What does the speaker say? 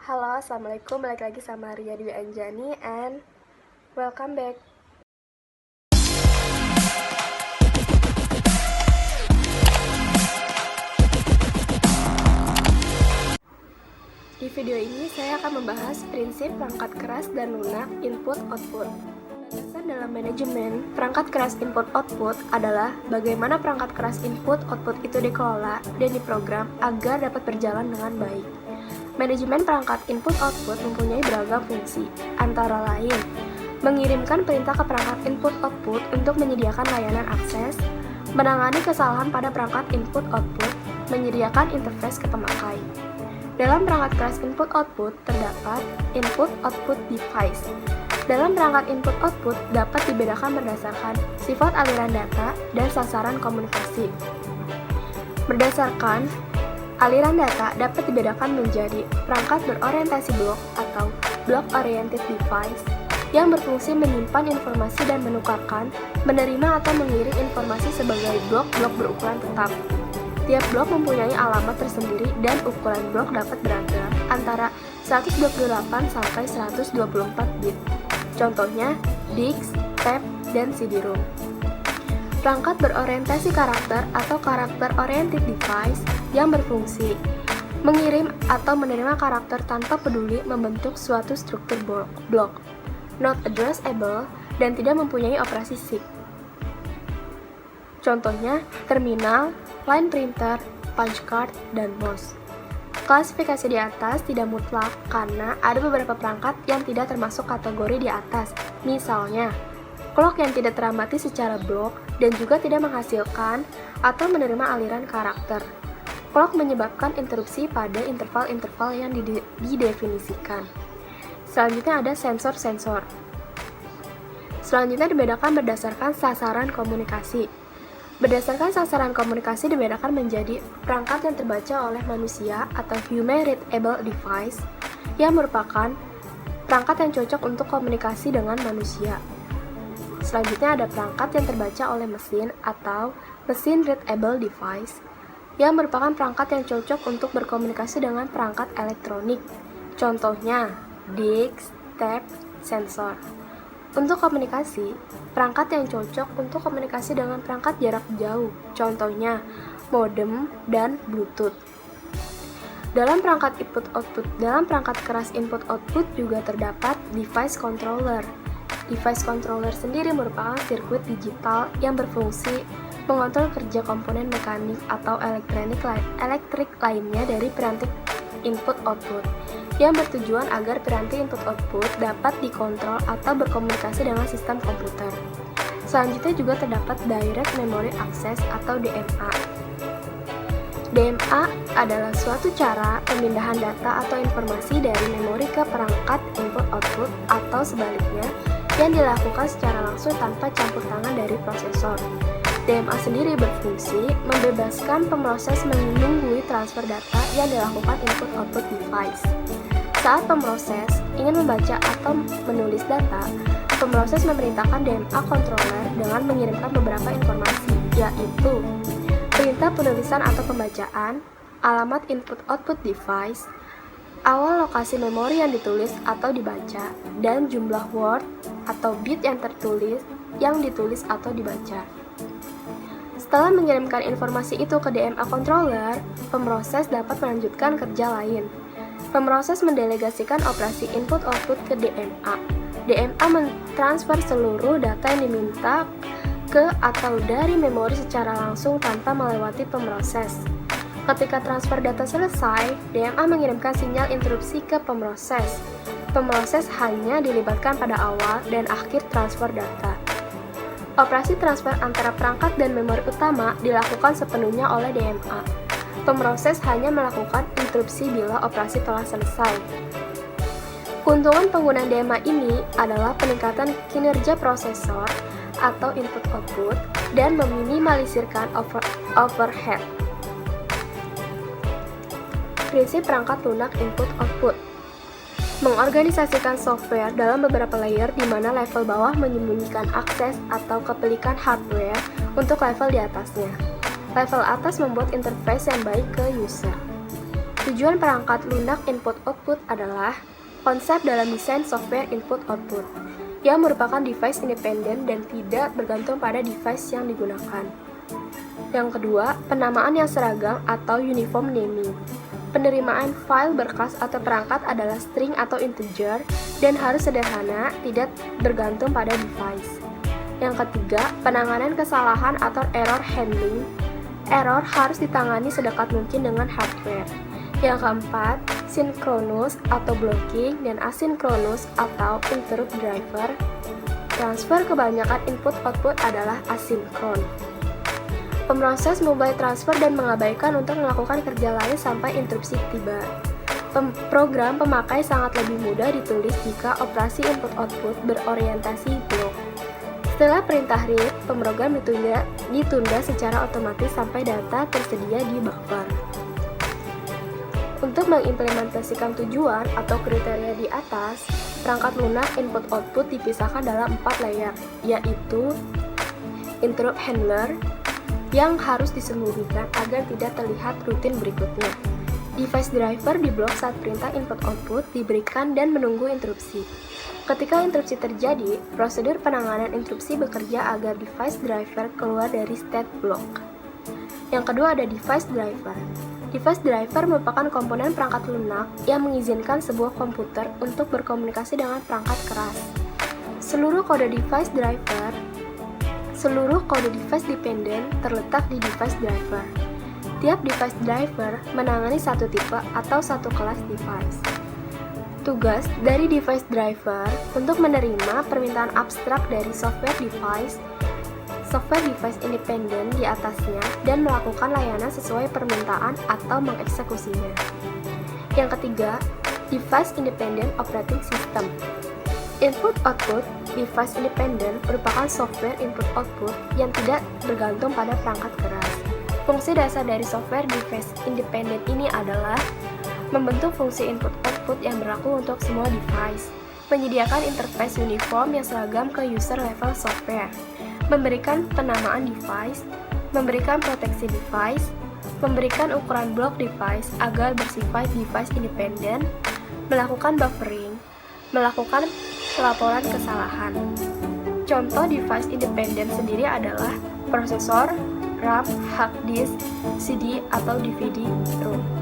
Halo, Assalamualaikum. Balik lagi sama Ria Dwi Anjani and welcome back. Di video ini saya akan membahas prinsip perangkat keras dan lunak input-output. Dasar dalam manajemen perangkat keras input-output adalah bagaimana perangkat keras input-output itu dikelola dan diprogram agar dapat berjalan dengan baik. Manajemen perangkat input-output mempunyai beragam fungsi, antara lain mengirimkan perintah ke perangkat input-output untuk menyediakan layanan akses, menangani kesalahan pada perangkat input-output, menyediakan interface ke pemakai. Dalam perangkat keras input-output terdapat input-output device. Dalam perangkat input-output dapat dibedakan berdasarkan sifat aliran data dan sasaran komunikasi. Berdasarkan aliran data dapat dibedakan menjadi perangkat berorientasi blok atau block-oriented device yang berfungsi menyimpan informasi dan menukarkan, menerima atau mengirim informasi sebagai blok-blok berukuran tetap. Tiap blok mempunyai alamat tersendiri dan ukuran blok dapat beragam antara 128 sampai 124 bit. Contohnya, disk, tab, dan CD-ROM. Perangkat berorientasi karakter atau karakter-oriented device yang berfungsi mengirim atau menerima karakter tanpa peduli membentuk suatu struktur blok, not addressable, dan tidak mempunyai operasi SIP. Contohnya, terminal, line printer, punch card, dan mouse. Klasifikasi di atas tidak mutlak karena ada beberapa perangkat yang tidak termasuk kategori di atas. Misalnya, clock yang tidak teramati secara blok dan juga tidak menghasilkan atau menerima aliran karakter. Clock menyebabkan interupsi pada interval-interval yang didefinisikan. Selanjutnya ada sensor-sensor. Selanjutnya dibedakan berdasarkan sasaran komunikasi. Berdasarkan sasaran komunikasi dibedakan menjadi perangkat yang terbaca oleh manusia atau human readable device yang merupakan perangkat yang cocok untuk komunikasi dengan manusia. Selanjutnya ada perangkat yang terbaca oleh mesin atau machine readable device yang merupakan perangkat yang cocok untuk berkomunikasi dengan perangkat elektronik. Contohnya, disk, tab, sensor. Untuk komunikasi, perangkat yang cocok untuk komunikasi dengan perangkat jarak jauh, contohnya modem dan Bluetooth. Dalam perangkat perangkat keras input-output juga terdapat device controller. Device controller sendiri merupakan sirkuit digital yang berfungsi mengontrol kerja komponen mekanik atau elektrik lainnya dari piranti input-output yang bertujuan agar piranti input-output dapat dikontrol atau berkomunikasi dengan sistem komputer. Selanjutnya juga terdapat Direct Memory Access atau DMA. DMA adalah suatu cara pemindahan data atau informasi dari memori ke perangkat input-output atau sebaliknya yang dilakukan secara langsung tanpa campur tangan dari prosesor. DMA sendiri berfungsi membebaskan pemroses menunggui transfer data yang dilakukan input-output device. Saat pemroses ingin membaca atau menulis data, pemroses memerintahkan DMA controller dengan mengirimkan beberapa informasi, yaitu perintah penulisan atau pembacaan, alamat input-output device, awal lokasi memori yang ditulis atau dibaca, dan jumlah word atau bit yang ditulis atau dibaca. Setelah mengirimkan informasi itu ke DMA controller, pemroses dapat melanjutkan kerja lain. Pemroses mendelegasikan operasi input-output ke DMA. DMA mentransfer seluruh data yang diminta ke atau dari memori secara langsung tanpa melewati pemroses. Ketika transfer data selesai, DMA mengirimkan sinyal interupsi ke pemroses. Pemroses hanya dilibatkan pada awal dan akhir transfer data. Operasi transfer antara perangkat dan memori utama dilakukan sepenuhnya oleh DMA. Pemroses hanya melakukan interupsi bila operasi telah selesai. Keuntungan penggunaan DMA ini adalah peningkatan kinerja prosesor atau input-output dan meminimalisirkan overhead. Prinsip perangkat lunak input-output mengorganisasikan software dalam beberapa layer di mana level bawah menyembunyikan akses atau kepelikan hardware untuk level di atasnya. Level atas membuat interface yang baik ke user. Tujuan perangkat lunak input-output adalah konsep dalam desain software input-output, yang merupakan device independen dan tidak bergantung pada device yang digunakan. Yang kedua, penamaan yang seragam atau uniform naming. Penerimaan file berkas atau perangkat adalah string atau integer dan harus sederhana, tidak bergantung pada device. Yang ketiga, penanganan kesalahan atau error handling. Error harus ditangani sedekat mungkin dengan hardware. Yang keempat, synchronous atau blocking dan asynchronous atau interrupt driver. Transfer kebanyakan input-output adalah asinkron. Pemroses memulai transfer dan mengabaikan untuk melakukan kerja lain sampai interupsi tiba. Program pemakai sangat lebih mudah ditulis jika operasi input-output berorientasi blok. Setelah perintah read, pemrogram ditunda secara otomatis sampai data tersedia di buffer. Untuk mengimplementasikan tujuan atau kriteria di atas, perangkat lunak input-output dipisahkan dalam 4 layer, yaitu interrupt handler, yang harus disembunyikan agar tidak terlihat rutin berikutnya. Device driver diblok saat perintah input-output diberikan dan menunggu interupsi. Ketika interupsi terjadi, prosedur penanganan interupsi bekerja agar device driver keluar dari state block. Yang kedua ada device driver. Device driver merupakan komponen perangkat lunak yang mengizinkan sebuah komputer untuk berkomunikasi dengan perangkat keras. Seluruh kode device dependent terletak di device driver. Tiap device driver menangani satu tipe atau satu kelas device. Tugas dari device driver untuk menerima permintaan abstrak dari software device independen di atasnya dan melakukan layanan sesuai permintaan atau mengeksekusinya. Yang ketiga, device independent operating system. Input-output device independent merupakan software input-output yang tidak bergantung pada perangkat keras. Fungsi dasar dari software device independent ini adalah membentuk fungsi input-output yang berlaku untuk semua device, menyediakan interface uniform yang seragam ke user level software, memberikan penamaan device, memberikan proteksi device, memberikan ukuran blok device agar bersifat device independen, melakukan buffering, melakukan pelaporan kesalahan. Contoh device independen sendiri adalah prosesor, RAM, hard disk, CD, atau DVD-ROM.